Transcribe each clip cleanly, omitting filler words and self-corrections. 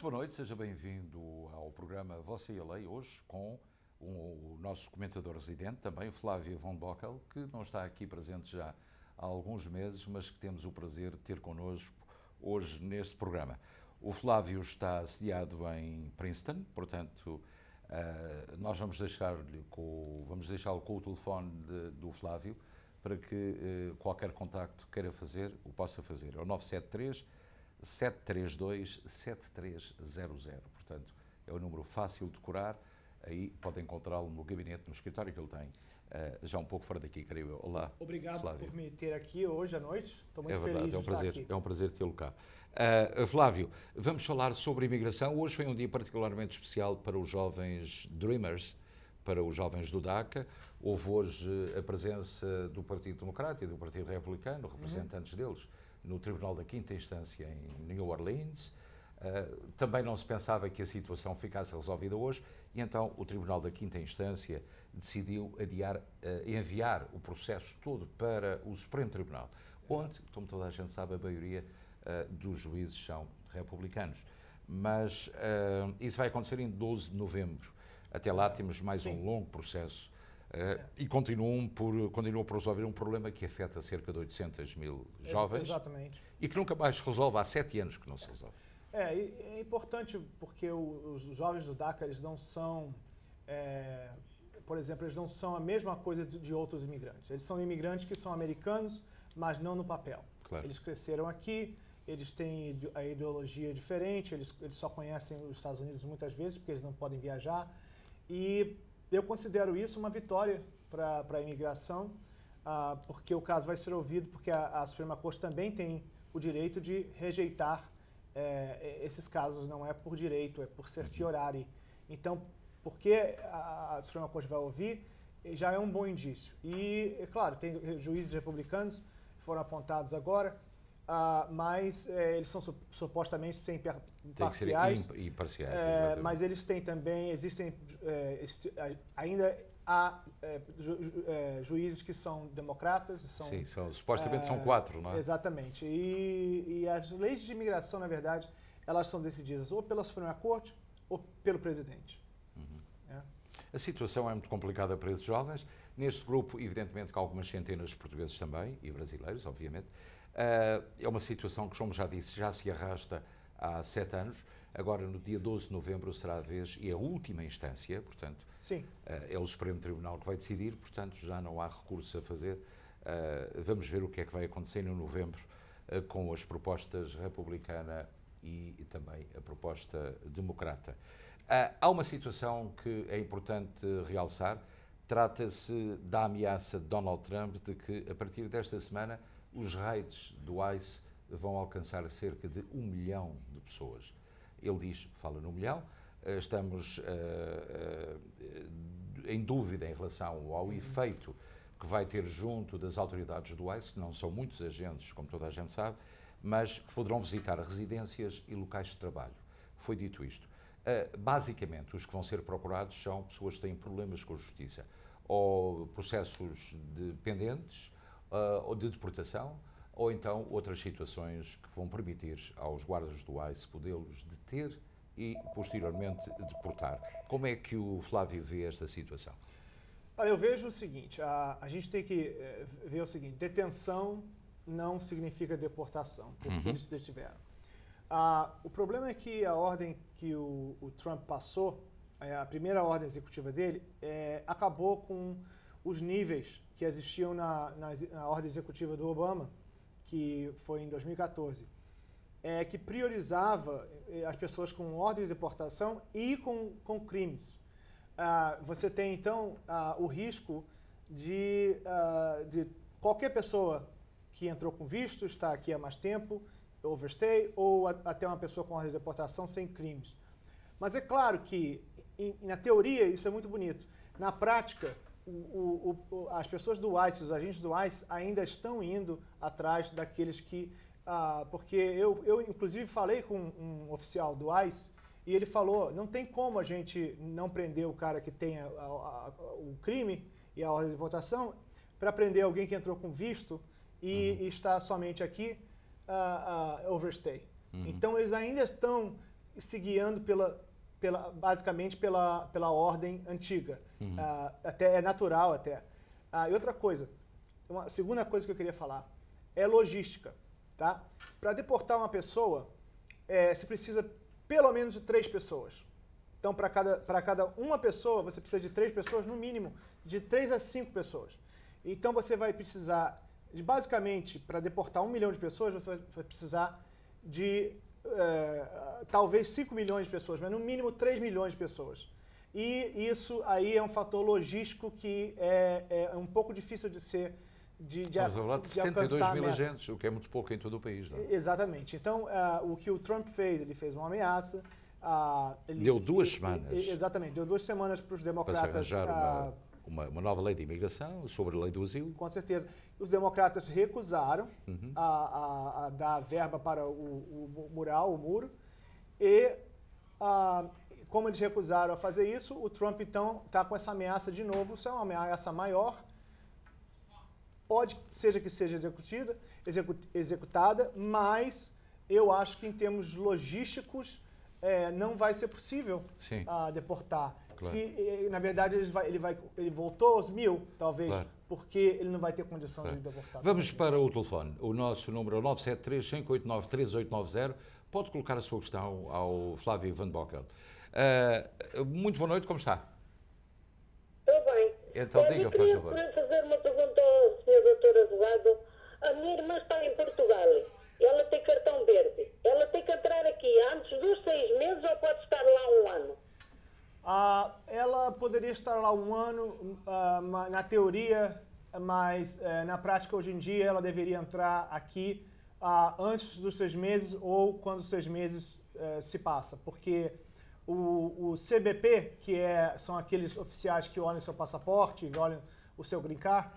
Muito boa noite, seja bem-vindo ao programa Você e a Lei, hoje com o nosso comentador residente, também o Flávio von Bockel, que não está aqui presente já há alguns meses, mas que temos o prazer de ter connosco hoje neste programa. O Flávio está sediado em Princeton, portanto, nós vamos deixá-lo com o telefone do Flávio para que qualquer contacto queira fazer, o possa fazer. É o 973 732 7300. Portanto, é um número fácil de decorar. Aí pode encontrá-lo no gabinete, no escritório que ele tem, já um pouco fora daqui, creio eu. Olá, Obrigado Flávio. por me ter aqui hoje à noite. Estou muito verdade, feliz de estar aqui. É um prazer tê-lo cá. Flávio, vamos falar sobre imigração. Hoje foi um dia particularmente especial para os jovens Dreamers, para os jovens do DACA. Houve hoje a presença do Partido Democrata e do Partido Republicano, representantes deles, no Tribunal da Quinta Instância em New Orleans. Também não se pensava que a situação ficasse resolvida hoje e então o Tribunal da Quinta Instância decidiu enviar o processo todo para o Supremo Tribunal, onde, como toda a gente sabe, a maioria dos juízes são republicanos. Mas isso vai acontecer em 12 de novembro. Até lá temos mais um longo processo. E continuam por resolver um problema que afeta cerca de 800 mil jovens. Exatamente. E que nunca mais se resolve, há 7 anos que não se resolve. É importante porque os jovens do DACA, eles não são, por exemplo, eles não são a mesma coisa de outros imigrantes. Eles são imigrantes que são americanos, mas não no papel. Claro. Eles cresceram aqui, eles têm a ideologia diferente, eles só conhecem os Estados Unidos muitas vezes porque eles não podem viajar. E eu considero isso uma vitória para a imigração, porque o caso vai ser ouvido, porque a Suprema Corte também tem o direito de rejeitar esses casos, não é por direito, é por certiorari. Então, porque a Suprema Corte vai ouvir, já é um bom indício. E, é claro, tem juízes republicanos que foram apontados agora, mas eles são supostamente sempre parciais. Tem que ser imparciais, mas eles têm também, ainda há juízes que são democratas. Sim, supostamente são 4, não é? Exatamente. E as leis de imigração, na verdade, elas são decididas ou pela Suprema Corte ou pelo presidente. A situação é muito complicada para esses jovens. Neste grupo, evidentemente, que há algumas centenas de portugueses também, e brasileiros, obviamente. É uma situação que, como já disse, já se arrasta há 7 anos. Agora, no dia 12 de novembro, será a vez e a última instância, portanto, Sim. É o Supremo Tribunal que vai decidir, portanto, já não há recurso a fazer. Vamos ver o que é que vai acontecer em novembro com as propostas republicana e também a proposta democrata. Há uma situação que é importante realçar. Trata-se da ameaça de Donald Trump de que, a partir desta semana, os raids do ICE vão alcançar cerca de 1 milhão de pessoas. Ele fala no milhão, estamos em dúvida em relação ao efeito que vai ter junto das autoridades do ICE, que não são muitos agentes, como toda a gente sabe, mas que poderão visitar residências e locais de trabalho. Foi dito isto. Basicamente, os que vão ser procurados são pessoas que têm problemas com a justiça, ou processos pendentes, ou de deportação, ou então outras situações que vão permitir aos guardas do ICE podê-los deter e, posteriormente, deportar. Como é que o Flávio vê esta situação? Olha, eu vejo o seguinte, a gente tem que ver o seguinte, detenção não significa deportação, porque eles detiveram. O problema é que a ordem que o Trump passou, a primeira ordem executiva dele, acabou com os níveis que existiam na ordem executiva do Obama, que foi em 2014, que priorizava as pessoas com ordem de deportação e com crimes. Você tem, então, o risco de qualquer pessoa que entrou com visto, está aqui há mais tempo, overstay, ou até uma pessoa com ordem de deportação sem crimes. Mas é claro que, na teoria, isso é muito bonito. Na prática, as pessoas do ICE, os agentes do ICE, ainda estão indo atrás daqueles que... porque eu, inclusive, falei com um oficial do ICE e ele falou, não tem como a gente não prender o cara que tem o crime e a ordem de deportação para prender alguém que entrou com visto e está somente aqui overstay. Então, eles ainda estão se guiando basicamente pela ordem antiga. Até é natural até. E outra coisa, uma segunda coisa que eu queria falar, é logística. Tá? Para deportar uma pessoa, se precisa pelo menos de 3 pessoas. Então, para cada uma pessoa, você precisa de 3 pessoas, no mínimo, de 3 a 5 pessoas. Então, você vai precisar, basicamente, para deportar 1 milhão de pessoas, você vai precisar de talvez 5 milhões de pessoas, mas no mínimo 3 milhões de pessoas. E isso aí é um fator logístico que é um pouco difícil de ser... Estamos a falar de 72 mil agentes, o que é muito pouco em todo o país. Não é? Exatamente. Então, o que o Trump fez, ele fez uma ameaça. Deu 2 semanas. Exatamente, deu 2 semanas para os democratas. Para se arranjar uma nova lei de imigração sobre a lei do asilo. Com certeza. Os democratas recusaram a dar verba para o muro. E, como eles recusaram a fazer isso, o Trump, então, está com essa ameaça de novo. Isso é uma ameaça maior. Pode ser que seja executada, mas eu acho que em termos logísticos não vai ser possível deportar. Claro. Se, na verdade, ele voltou aos 1.000, talvez, claro. Porque ele não vai ter condição de deportar. Vamos para o telefone. O nosso número é o 973-589-3890. Pode colocar a sua questão ao Flávio Van Bockel. Muito boa noite, como está? Estou bem. Então diga, faz favor. Queria fazer uma pergunta ao Sr. Dr. Advogado. A minha irmã está em Portugal. Ela tem cartão verde. Ela tem que entrar aqui antes dos 6 meses ou pode estar lá 1 ano? Ela poderia estar lá 1 ano, na teoria, mas na prática, hoje em dia, ela deveria entrar aqui antes dos 6 meses ou quando os 6 meses se passa, porque o CBP, são aqueles oficiais que olham seu passaporte, olham o seu green card,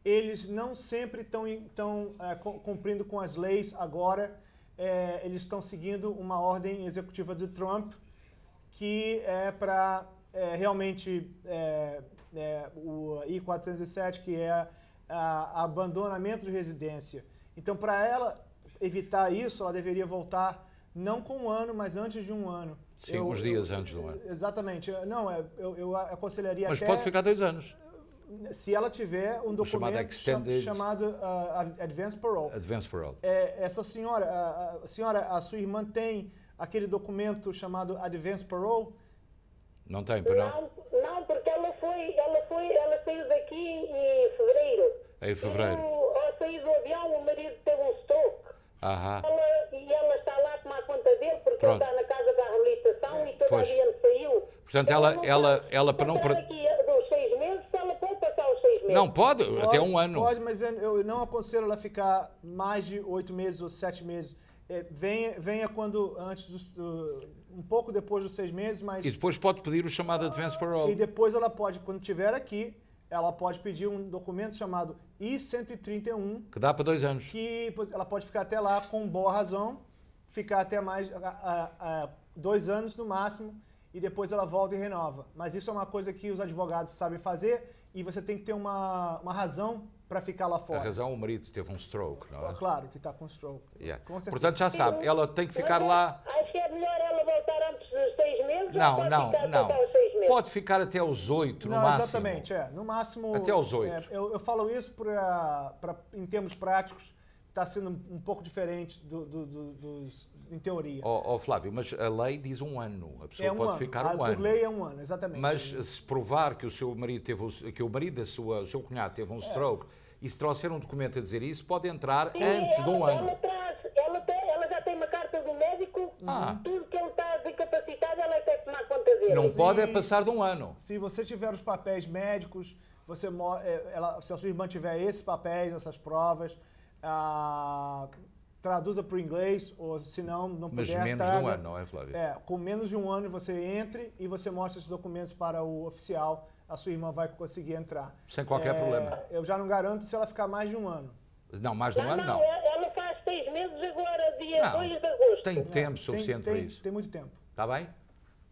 eles não sempre estão cumprindo com as leis agora. Eles estão seguindo uma ordem executiva do Trump, que é para realmente o I-407, que é abandonamento de residência. Então, para ela evitar isso, ela deveria voltar não com 1 ano, mas antes de 1 ano. Sim, uns dias antes do ano. Exatamente. Não, eu aconselharia Mas até... pode ficar 2 anos. Se ela tiver um documento chamado Advance Parole. Advance Parole. Essa senhora, a sua irmã tem aquele documento chamado Advance Parole? Não tem, para não? Não, porque ela saiu daqui em fevereiro. Em fevereiro. Ao sair do avião, o marido teve um stroke. E ela está lá a tomar conta dele, porque Pronto. ele está na casa da reabilitação e todavia não saiu. Portanto, ela para não... Daqui dos 6 meses, ela pode passar os 6 meses. Não, pode, até 1 ano. Pode, mas eu não aconselho ela ficar mais de 8 meses ou 7 meses. Venha quando um pouco depois dos 6 meses, mas... E depois pode pedir o chamado Advance Parole. E depois ela pode, quando estiver aqui, ela pode pedir um documento chamado I-131. Que dá para 2 anos. Que ela pode ficar até lá com boa razão, ficar até mais 2 anos no máximo, e depois ela volta e renova. Mas isso é uma coisa que os advogados sabem fazer, e você tem que ter uma razão para ficar lá fora. A razão, o marido teve um stroke, não é? Claro, que está com stroke. Yeah. Com certeza. Portanto, já sabe, ela tem que ficar lá... Acho que é melhor ela voltar antes dos 6 meses ou Não. até os 6 meses? Pode ficar até aos 8, no máximo. Exatamente, no máximo... Até aos 8. Eu falo isso em termos práticos, está sendo um pouco diferente em teoria. Flávio, mas a lei diz 1 ano. A pessoa pode ficar 1 ano. Por lei é 1 ano, exatamente. Mas se provar que o seu marido o seu cunhado teve um stroke, e se trouxer um documento a dizer isso, pode entrar antes de 1 ano. Ela já tem uma carta do médico, tudo que ele está incapacitado, ela tem que tomar conta dele. Não pode passar de 1 ano. Se você tiver os papéis médicos, se a sua irmã tiver esses papéis, essas provas, traduza para o inglês, ou se não puder... Mas menos de 1 ano, não é, Flávio? Com menos de 1 ano você entre e você mostra esses documentos para o oficial, a sua irmã vai conseguir entrar. Sem qualquer problema. Eu já não garanto se ela ficar mais de 1 ano. Não, mais de 1 ano não. Ela faz 6 meses agora, dia 2 de agosto. Tem tempo suficiente para isso. Tem muito tempo. Está bem?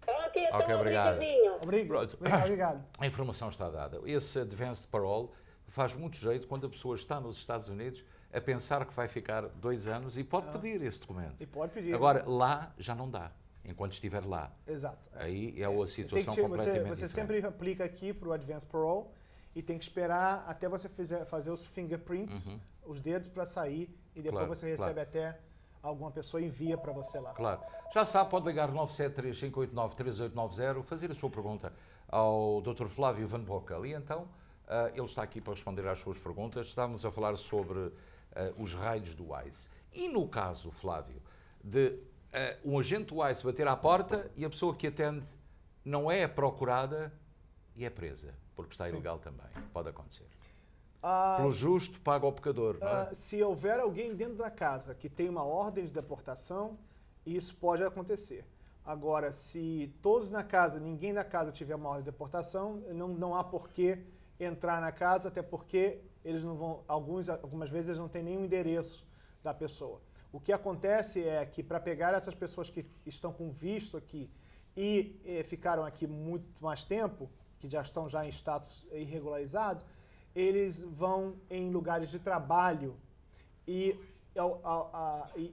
Ok, então obrigado. Obrigado. A informação está dada. Esse Advanced Parole faz muito jeito quando a pessoa está nos Estados Unidos a pensar que vai ficar 2 anos e pode pedir esse documento. E pode pedir. Agora, lá já não dá. enquanto estiver lá. Exato. Aí é uma situação você completamente você diferente. sempre aplica aqui para o Advanced Parole e tem que esperar até você fazer os fingerprints, os dedos para sair e depois Claro, você recebe claro. até alguma pessoa envia para você lá. Claro. Já sabe, pode ligar 973-589-3890, fazer a sua pergunta ao Dr. Flávio Van Bokel. E então, ele está aqui para responder às suas perguntas. Estávamos a falar sobre os raids do ICE. E no caso, Flávio, de um agente do ICE bater à porta e a pessoa que atende não é procurada e é presa, porque está ilegal também. Pode acontecer. Pelo justo, paga ao pecador, não é? Se houver alguém dentro da casa que tem uma ordem de deportação, isso pode acontecer. Agora, se todos na casa, ninguém da casa tiver uma ordem de deportação, não há por que entrar na casa, até porque eles não vão, algumas vezes eles não têm nenhum endereço da pessoa. O que acontece é que para pegar essas pessoas que estão com visto aqui e ficaram aqui muito mais tempo, que já estão em status irregularizado, eles vão em lugares de trabalho e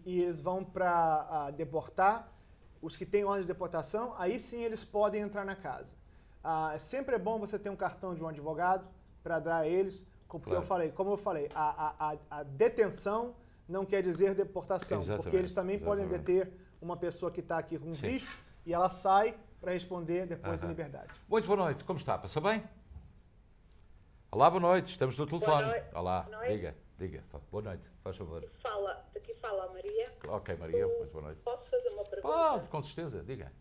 eles vão para deportar os que têm ordem de deportação, aí sim eles podem entrar na casa. Sempre é bom você ter um cartão de um advogado para dar a eles, porque Claro. como eu falei, a detenção não quer dizer deportação, Exatamente, porque eles também podem exatamente. deter uma pessoa que está aqui com Sim. visto e ela sai para responder depois em liberdade. Muito boa noite, como está? Passou bem? Olá, boa noite, estamos no telefone. noite. Olá, Boa noite. diga. Boa noite, faz favor. Daqui fala a Maria. Ok, Maria, muito boa noite. Posso fazer uma pergunta? Pode, com certeza, diga.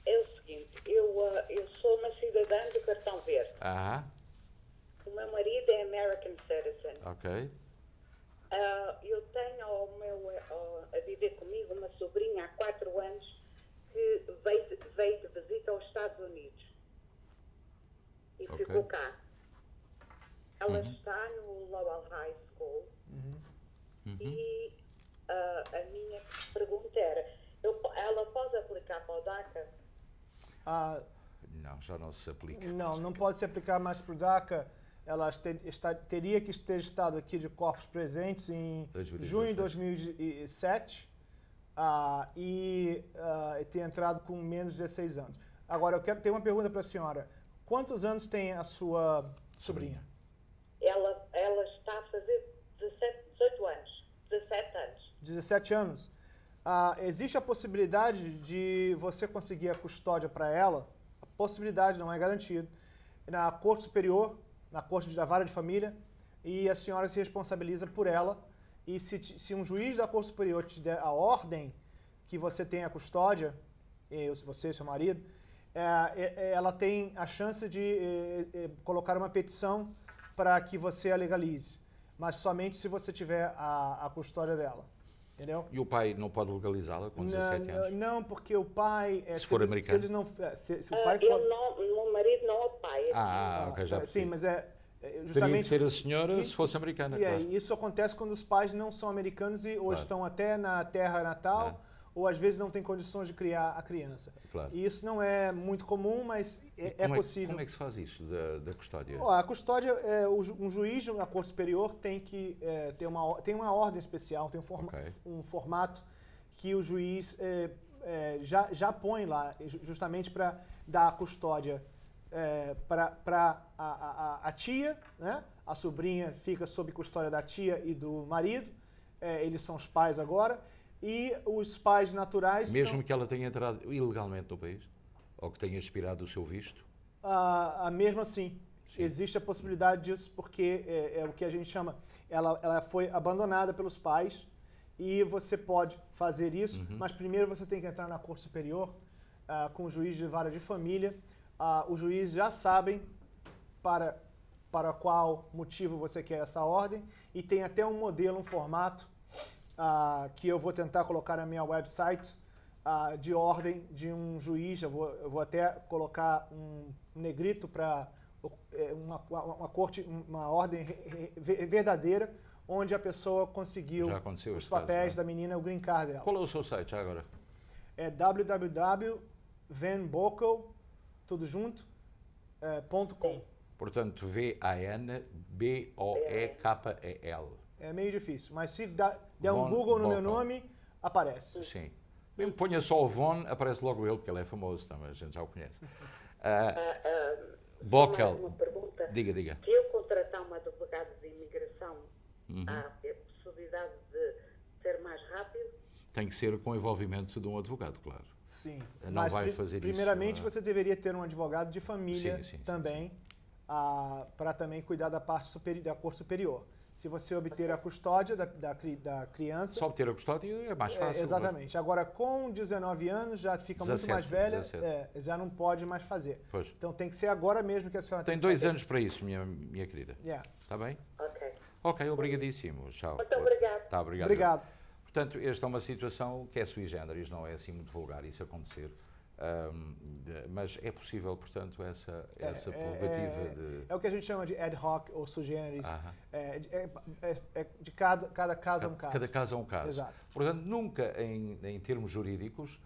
É o seguinte, eu sou uma cidadã de cartão verde. Ah, O meu marido é American Citizen. ok. Eu tenho a viver comigo uma sobrinha há 4 anos que veio de visita aos Estados Unidos e Ok. ficou cá. Ela está no Lowell High School e a minha pergunta era, ela pode aplicar para o DACA? Não, já não se aplica. Não pode se aplicar mais para o DACA. Ela teria que ter estado aqui de corpos presentes em 2017. junho de 2007 e ter entrado com menos de 16 anos. Agora, eu quero ter uma pergunta para a senhora. Quantos anos tem a sua sobrinha? Ela está a fazer 18 anos. 17 anos. 17 anos. Existe a possibilidade de você conseguir a custódia para ela? A possibilidade, não é garantido. Na Corte Superior, na Corte da Vara de Família, e a senhora se responsabiliza por ela. E se um juiz da Corte Superior te der a ordem que você tenha a custódia, você e seu marido, ela tem a chance de colocar uma petição para que você a legalize. Mas somente se você tiver a custódia dela. Entendeu? E o pai não pode legalizá-la com 17 anos? Não, porque o pai... Se for americano? Se ele não, se o pai for... O meu marido não é o pai. Ok, já Sim, percebi. mas Teria que justamente... ser a senhora Isso- se fosse americana, E claro. aí, isso acontece quando os pais não são americanos e ou Claro. estão até na terra natal, ou às vezes não têm condições de criar a criança. Claro. E isso não é muito comum, mas é possível. Como é que se faz isso, da custódia? A custódia, um juiz na Corte Superior tem que ter tem uma ordem especial, tem Ok. um formato que o juiz já põe lá, justamente para dar a custódia para a tia, né? A sobrinha fica sob custódia da tia e do marido, eles são os pais agora, e os pais naturais Mesmo que ela tenha entrado ilegalmente no país? Ou que tenha expirado o seu visto? mesmo assim, existe a possibilidade disso, porque é o que a gente chama, ela foi abandonada pelos pais e você pode fazer isso, mas primeiro você tem que entrar na Corte Superior com o juiz de vara de família. Os juízes já sabem para qual motivo você quer essa ordem e tem até um modelo, um formato que eu vou tentar colocar na minha website de ordem de um juiz. Eu vou até colocar um negrito para uma ordem verdadeira, onde a pessoa conseguiu Já aconteceu os este caso, papéis não é? da menina, o green card dela. Qual é o seu site já agora? É www.vanbokel, tudo junto, .com. Portanto, VANBOEKEL. É meio difícil, mas se der um Von Google no meu Bokel. nome, aparece. Sim. Mesmo que ponha só o Von, aparece logo ele, porque ele é famoso, também, a gente já o conhece. Bockel, Uma pergunta. diga. Se eu contratar um advogado de imigração, há a possibilidade de ser mais rápido? Tem que ser com o envolvimento de um advogado, claro. Sim. Não Mas, vai fazer isso. primeiramente, você deveria ter um advogado de família Sim. também, para também cuidar da parte da cor superior. Se você obter a custódia da criança... Só obter a custódia é mais fácil. Exatamente. Agora, com 19 anos, já fica 17, muito mais velha, 17. Já não pode mais fazer. Pois. Então, tem que ser agora mesmo que a senhora Tem que 2 fazer. anos para isso, minha querida. Yeah. Está bem? Ok. Ok, obrigadíssimo. Tchau. Muito obrigado. Tá, obrigado. Obrigado. Portanto, esta é uma situação que é sui generis, não é assim muito vulgar isso acontecer. Mas é possível, portanto, essa prerrogativa de... É o que a gente chama de ad hoc ou sui generis. De cada caso é um caso. Cada caso é um caso. Exato. Portanto, nunca em termos jurídicos,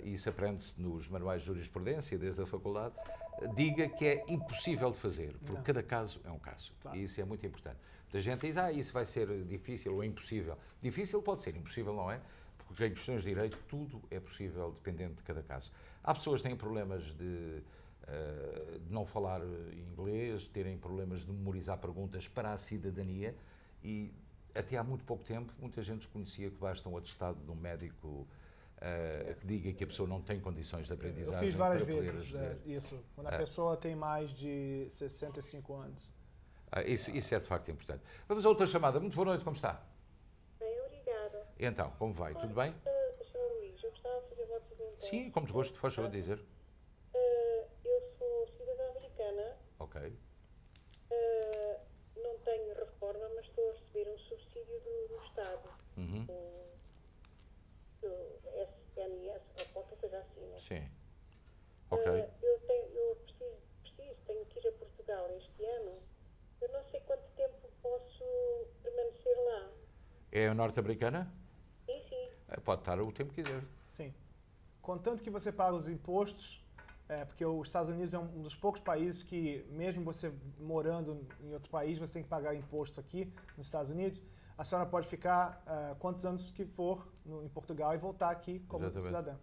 e isso aprende-se nos manuais de jurisprudência desde a faculdade, diga que é impossível de fazer, porque cada caso é um caso. Claro. E isso é muito importante. Muita gente diz, isso vai ser difícil ou impossível. Difícil pode ser, impossível não é, porque em questões de direito tudo é possível dependendo de cada caso. Há pessoas que têm problemas de não falar inglês, terem problemas de memorizar perguntas para a cidadania e até há muito pouco tempo muita gente desconhecia que basta um atestado de um médico que diga que a pessoa não tem condições de aprendizagem. Eu fiz várias para poder vezes ajudar. isso, quando a pessoa tem mais de 65 anos. Isso é de facto importante. Vamos a outra chamada. Muito boa noite, como está? Bem, obrigada. Então, como vai? Tudo bem? Sr. Luís, eu gostava de fazer uma pergunta. Sim, como te gosto, faz favor de dizer. Eu sou cidadã americana, Ok. não tenho reforma, mas estou a receber um subsídio do Estado. Do SNS, ou qualquer coisa assim, né? Sim. Ok. Eu tenho que ir a Portugal este ano. Eu não sei quanto tempo posso permanecer lá. É a norte-americana? Sim. Pode estar o tempo que quiser. Sim. Contanto que você paga os impostos, porque os Estados Unidos é um dos poucos países que, mesmo você morando em outro país, você tem que pagar imposto aqui nos Estados Unidos. A senhora pode ficar quantos anos que for em Portugal e voltar aqui como Exatamente. cidadã.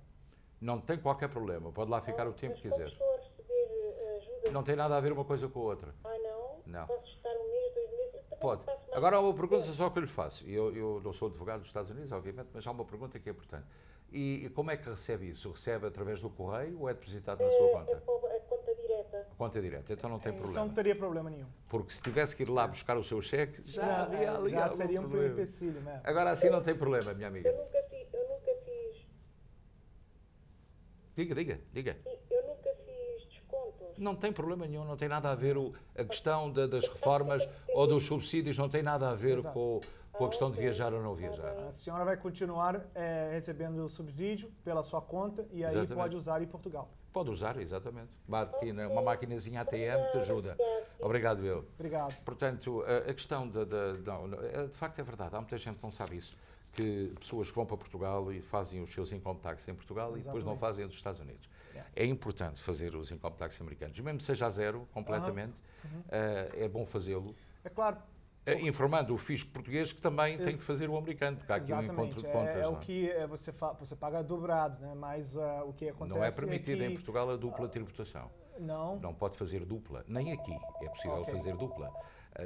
Não tem qualquer problema. Pode lá ficar o tempo que Mas como quiser. estou a receber ajuda... Não tem nada a ver uma coisa com a outra. não? Não. Posso estar um mês, 2 meses? Eu também Pode. faço mais Agora há uma pergunta só que eu lhe faço. Eu não sou advogado dos Estados Unidos, obviamente, mas há uma pergunta que é importante. E como é que recebe isso? Recebe através do correio ou é depositado na sua conta? a conta direta. A conta direta. Então não tem Então problema. não teria problema nenhum. Porque se tivesse que ir lá buscar o seu cheque, já Já seria um empecilho mesmo. Agora assim não tem problema, minha amiga. Eu nunca fiz Diga. Eu nunca fiz descontos. Não tem problema nenhum, não tem nada a ver a questão das reformas ou dos subsídios, não tem nada a ver Exato. com a questão de viajar ou não viajar. A senhora vai continuar recebendo o subsídio pela sua conta e aí Exatamente. pode usar em Portugal. Pode usar, exatamente. Uma maquinazinha ATM que ajuda. Obrigado, eu. Obrigado. Portanto, a questão de facto é verdade, há muita gente que não sabe isso, que pessoas que vão para Portugal e fazem os seus income tax em Portugal e depois não fazem dos Estados Unidos. Yeah. É importante fazer os income tax americanos, mesmo que seja a zero, completamente, é bom fazê-lo. É claro. Informando o fisco português que também tem que fazer o americano, porque há aqui um encontro de contas. É o não é? que você paga dobrado, né? Mas o que acontece Não é permitido é que, em Portugal a dupla tributação. Não. Não pode fazer dupla, nem aqui é possível Ok. fazer dupla.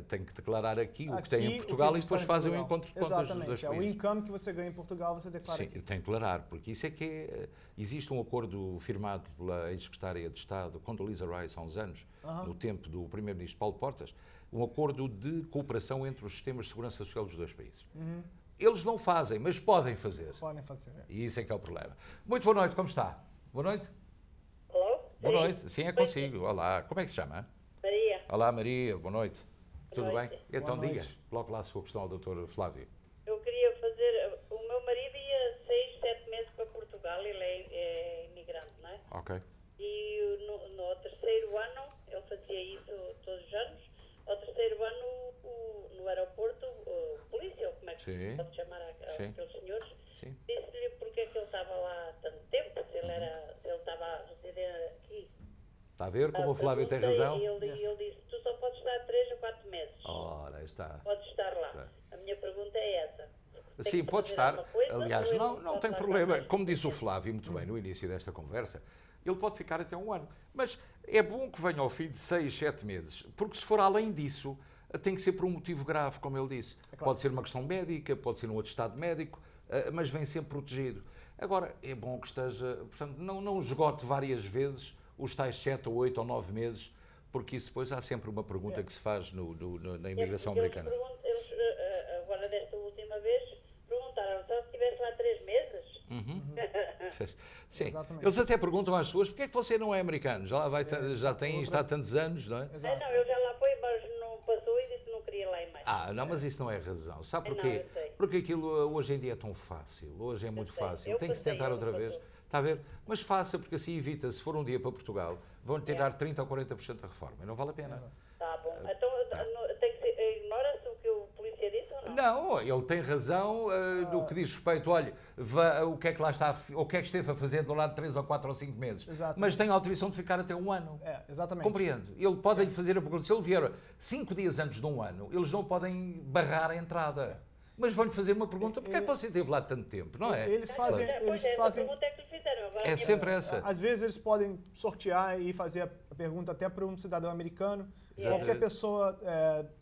Tem que declarar aqui o que Aqui, tem em Portugal e está depois em fazem o Portugal. encontro de contas dos Exatamente. dois O países. income que você ganha em Portugal, você declara Sim, aqui. tem que declarar, porque isso é que é. Existe um acordo firmado pela ex-secretária de Estado, Condoleezza Rice, há uns anos, no tempo do primeiro-ministro Paulo Portas, um acordo de cooperação entre os sistemas de segurança social dos dois países. Eles não fazem, mas podem fazer. Podem fazer. E isso é que é o problema. Muito boa noite, como está? Boa noite? Alô? Boa noite. Sim, é consigo. Olá. Como é que se chama? Maria. Olá, Maria. Boa noite. Tudo noite. bem? Então Boa diga, noite. coloque lá a sua questão ao Dr. Flávio. Eu queria fazer... O meu marido ia 6, 7 meses para Portugal, ele é imigrante, não é? Ok. E no terceiro ano, ele fazia isso todos os anos, ao terceiro ano no aeroporto, o polícia, ou como é que Sim. se pode chamar Sim. aqueles senhores, Sim. disse-lhe porque é que ele estava lá há tanto tempo, se ele estava a residir aqui. Está a ver como o Flávio tem razão? E ele disse, tu só podes estar 3 ou 4 meses. Ora, aí está. Podes estar lá. Tá. A minha pergunta é essa. Sim, que pode fazer estar. alguma coisa, Aliás, ou ele não pode tem lá problema. estar Como disse o Flávio muito bem no início desta conversa, ele pode ficar até um ano. Mas é bom que venha ao fim de 6, 7 meses, porque se for além disso, tem que ser por um motivo grave, como ele disse. Claro. Pode ser uma questão médica, pode ser um outro estado médico, mas vem sempre protegido. Agora, é bom que esteja, portanto, não esgote várias vezes os tais 7 ou 8 ou 9 meses, porque isso depois há sempre uma pergunta que se faz na imigração americana. Eles, agora, desta última vez, perguntaram, então, se estivesse lá 3 meses? Sim, Exatamente. eles até perguntam às pessoas porque é que você não é americano? Já, lá vai, já tem, está há tantos anos, não é? Exato. Não, eu já lá fui, mas não passou e disse que não queria lá ir mais. Não, mas isso não é razão. Sabe Não, porquê? eu sei. Porque aquilo hoje em dia é tão fácil. Hoje é muito sei. fácil. Eu Tem que se passei, tentar eu outra não vez. passou. Está a ver? Mas faça, porque assim evita, se for um dia para Portugal, vão tirar 30 ou 40% da reforma. E não vale a pena. Tá bom. Então, tem que ser, ignora-se o que o polícia disse ou não? Não, ele tem razão no que diz respeito, olha, o que é que lá está, o que é que esteve a fazer do lado de 3 ou 4 ou 5 meses. Exatamente. Mas tem a autorização de ficar até um ano. Exatamente. Compreendo. Ele podem fazer a pergunta. Se ele vier 5 dias antes de um ano, eles não podem barrar a entrada. Mas vão-lhe fazer uma pergunta. Porquê é que você esteve lá tanto tempo, não é? Eles fazem. Pois é, essa pergunta é que lhe fizeram. Agora, É sempre essa. Às vezes eles podem sortear e fazer a pergunta até para um cidadão americano. Exatamente. Qualquer pessoa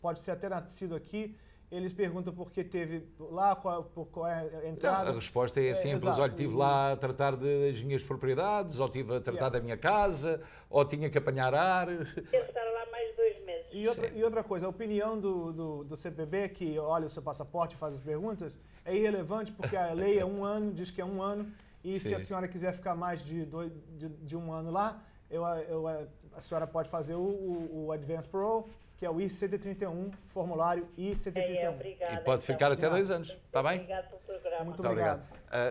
pode ser até nascido aqui. Eles perguntam por que teve lá, qual é a entrada. A resposta é simples. exato. Olha, estive lá a tratar das minhas propriedades, ou estive a tratar da minha casa, ou tinha que apanhar ar. Ele estar lá mais 2 meses. E outra coisa, a opinião do CPB, que olha o seu passaporte e faz as perguntas, é irrelevante porque a lei é um ano, diz que é um ano, e se Sim. a senhora quiser ficar mais de um ano lá, a senhora pode fazer o Advance Parole, que é o I-131, formulário I-131. Obrigada. E pode ficar até 2 anos. Está bem? Obrigado pelo programa. Muito obrigado.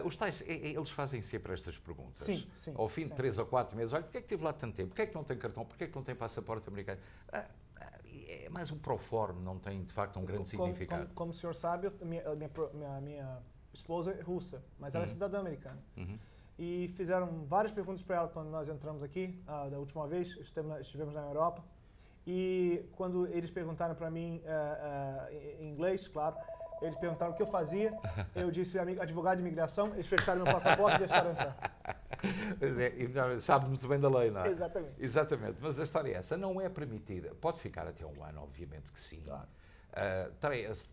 Os tais, eles fazem sempre estas perguntas. Sim, sim, Ao fim de sim. 3 ou 4 meses, olha, porquê é que esteve lá tanto tempo? Porquê é que não tem cartão? Porquê é que não tem passaporte americano? É mais um proforme, não tem de facto um grande significado. Como o senhor sabe, a minha esposa é russa, mas ela é cidadã americana. E fizeram várias perguntas para ela quando nós entramos aqui, da última vez, estivemos na Europa. E quando eles perguntaram para mim, em inglês, claro, eles perguntaram o que eu fazia, eu disse advogado de imigração, eles fecharam meu passaporte e deixaram entrar. Pois é, e sabe muito bem da lei, não é? Exatamente. Exatamente, mas a história é essa, não é permitida. Pode ficar até um ano, obviamente que sim. Claro.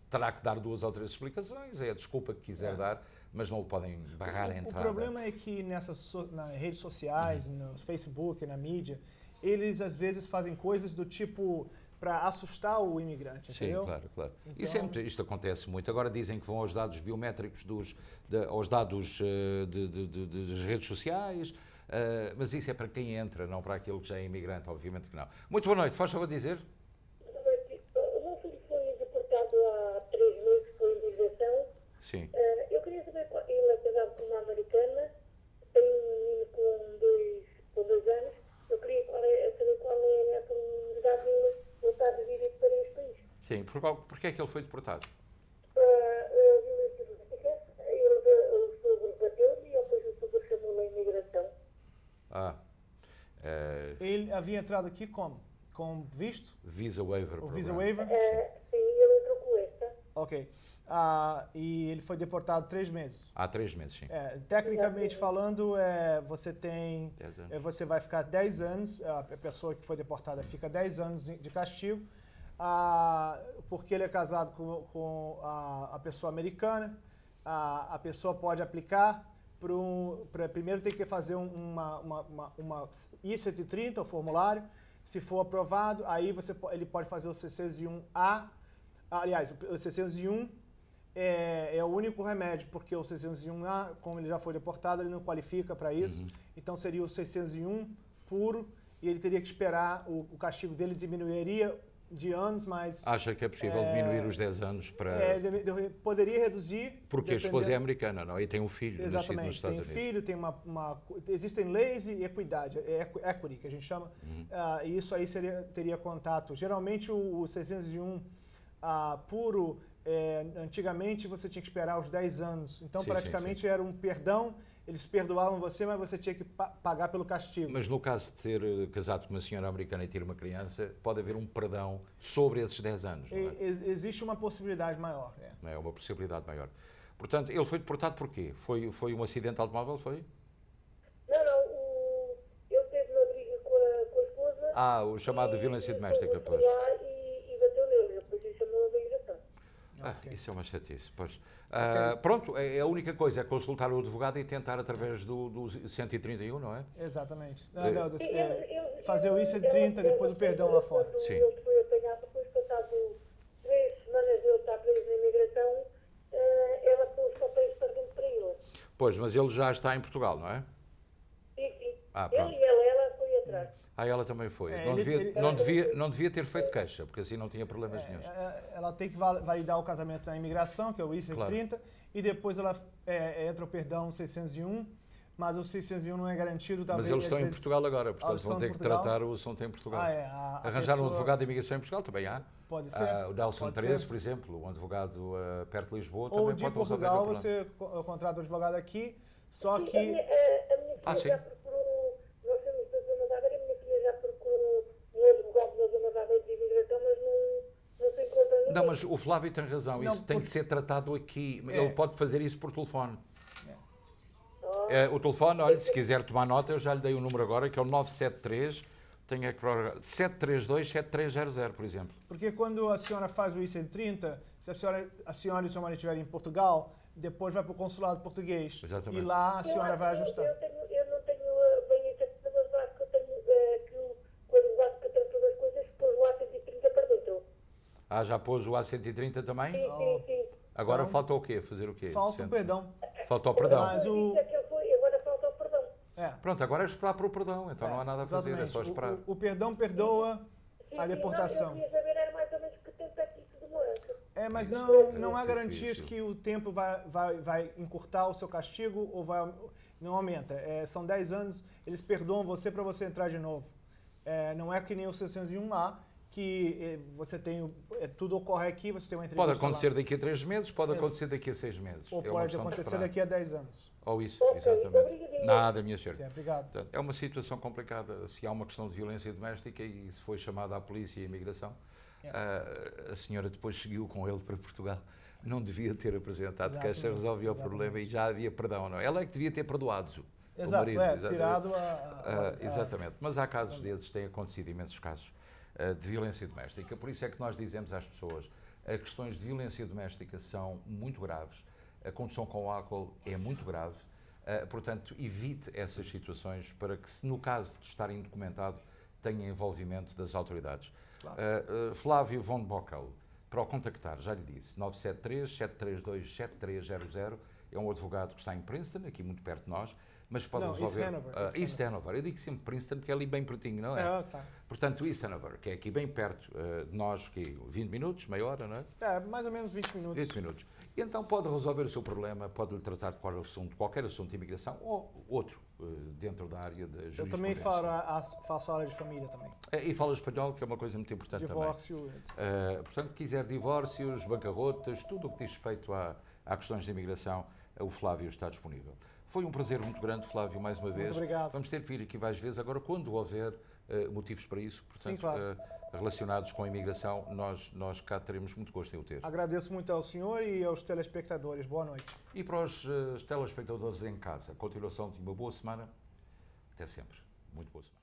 Terá que dar 2 ou 3 explicações, é a desculpa que quiser dar, mas não o podem barrar a entrada. O problema é que nas redes sociais, no Facebook, na mídia, eles às vezes fazem coisas do tipo para assustar o imigrante, Sim, entendeu? claro. Então, Isto acontece muito. Agora dizem que vão aos dados biométricos, aos dados das redes sociais, mas isso é para quem entra, não para aquele que já é imigrante, obviamente que não. Muito boa noite, faz favor de dizer? O meu filho foi deportado há 3 meses por imigração. Sim. Eu queria saber, ele é casado com uma americana, tem um menino com 2 anos. Eu queria saber qual é a probabilidade dele voltar a vir para este país. Sim, porque é que ele foi deportado? Violência doméstica, o sogro bateu-lhe e depois o sogro chamou-lhe a imigração. ele havia entrado aqui como? Com visto? Visa Waiver O Program. Visa Waiver? Sim, ele entrou com esta. Ok. E ele foi deportado 3 meses. Há 3 meses, sim. Tecnicamente falando, você tem, 10 anos. você vai ficar 10 anos, a pessoa que foi deportada fica 10 anos de castigo, porque ele é casado com a pessoa americana, a pessoa pode aplicar primeiro tem que fazer uma I-130, o formulário, se for aprovado, aí ele pode fazer o C601A, aliás, o C601 é o único remédio, porque o 601A, como ele já foi deportado, ele não qualifica para isso. Então seria o 601 puro e ele teria que esperar, o castigo dele diminuiria de anos, mas... Acha que é possível diminuir os 10 anos para... poderia reduzir... Porque a esposa é americana, não? E tem um filho nascido nos Exatamente, Estados tem Unidos. filho, tem existem leis e equidade, equity, que a gente chama, e isso aí teria contato. Geralmente o 601 puro, antigamente você tinha que esperar os 10 anos, então Sim, praticamente era um perdão, eles perdoavam você, mas você tinha que pagar pelo castigo. Mas no caso de ter casado com uma senhora americana e ter uma criança, pode haver um perdão sobre esses 10 anos, não é? Existe uma possibilidade maior. É uma possibilidade maior. Portanto, ele foi deportado por quê? Foi um acidente de automóvel, foi? Não, ele teve uma briga com a esposa. Ah, o chamado e violência foi doméstica, por pois. lá e bateu nele. Depois ele chamou a imigração. Ok. Isso é uma chatice, pois. Pronto, a única coisa é consultar o advogado e tentar através do 131, não é? Exatamente. Ele- Fazer o IC30, depois o perdão lá fora. Quando Sim. ele foi apanhado, depois passado 3 semanas de ele estar preso na imigração, ela pôs papéis para dentro para ele. Pois, mas ele já está em Portugal, não é? Sim. Ah, Ele pronto. e ela foi atrás. Ela também foi. É, Não devia ter feito queixa, porque assim não tinha problemas nenhum. Ela tem que validar o casamento na imigração, que é o IC30, e depois ela entra o perdão 601, mas o 601 não é garantido. Mas eles estão em Portugal agora, portanto estão vão ter em que Portugal? tratar o assunto em Portugal. a Arranjar um pessoa- advogado de imigração em Portugal também há. Pode ser. O Nelson pode 13, ser. por exemplo, um advogado perto de Lisboa, Ou também de pode resolver Portugal, o problema. você contrata um advogado aqui, só Sim, que... a minha Ah, filha sim. já procurou, nós temos da Zona da Águeda, a minha filha já procurou um advogado da Zona da Águeda de imigração, mas não se encontra ninguém. Não, mas o Flávio tem razão, Não, isso tem que porque- ser tratado aqui. É. Ele pode fazer isso por telefone. Oh, O telefone, olha, se quiser tomar nota, eu já lhe dei o número agora, que é o 973, tenho é que prorrogar, 732-7300, por exemplo. Porque quando a senhora faz o IC30, se a senhora e o seu marido estiverem em Portugal, depois vai para o consulado português. Exatamente. E lá a senhora vai ajustar. Eu não tenho bem isso aqui, mas eu acho que eu tenho que o advogado que trata das coisas pôs o A130 para dentro. Já pôs o A130 também? Sim. Agora Então, falta o quê? Fazer o quê? Falta o perdão. Falta o perdão. Mas o- Isso é que ele foi, agora falta o perdão. Pronto, agora é esperar para o perdão, então não há nada a fazer, é só Exatamente. esperar. O perdão perdoa Sim, a sim, deportação. Não, eu queria saber era mais ou menos que tempo é que isso demora. Mas Isso não há é garantias difícil. que o tempo vai encurtar o seu castigo ou não aumenta. São 10 anos, eles perdoam você para você entrar de novo. Não é que nem o 601A, que você tem, tudo ocorre aqui, você tem uma entrevista Pode acontecer lá. daqui a 3 meses, pode acontecer daqui a 6 meses. Ou É uma pode questão de acontecer esperar. daqui a 10 anos. Ou isso, Ok, exatamente. obrigadinho. Nada, minha senhora. Obrigado. Portanto, é uma situação complicada. Se há uma questão de violência doméstica e se foi chamada à polícia e à imigração, a senhora depois seguiu com ele para Portugal. Não devia ter apresentado queixa, resolveu o problema e já havia perdão. Não? Ela é que devia ter perdoado o Exato, marido. Exatamente. tirado Exatamente. Mas há casos desses, têm acontecido imensos casos de violência doméstica. Por isso é que nós dizemos às pessoas, questões de violência doméstica são muito graves. A condução com álcool é muito grave. Portanto, evite essas situações para que, se no caso de estar indocumentado, tenha envolvimento das autoridades. Claro. Flávio von Bockel, para o contactar, já lhe disse, 973-732-7300, é um advogado que está em Princeton, aqui muito perto de nós, mas pode Não, resolver... East Hanover. East Hanover. Eu digo sempre Princeton porque é ali bem pertinho, não é? Tá. Portanto, East Hanover, que é aqui bem perto de nós, que 20 minutos, meia hora, não é? Mais ou menos 20 minutos. 20 minutos. E então pode resolver o seu problema, pode lhe tratar de qualquer assunto de imigração ou outro dentro da área da jurisprudência. Eu também faço aula de família também. E fala espanhol, que é uma coisa muito importante Divórcio. também. Portanto, quiser divórcios, bancarrotas, tudo o que diz respeito a questões de imigração, o Flávio está disponível. Foi um prazer muito grande, Flávio, mais uma vez. Muito obrigado. Vamos ter que vir aqui várias vezes, agora quando houver motivos para isso, portanto, Sim, claro. relacionados com a imigração, nós cá teremos muito gosto em o ter. Agradeço muito ao senhor e aos telespectadores. Boa noite. E para os telespectadores em casa, continuação de uma boa semana. Até sempre. Muito boa semana.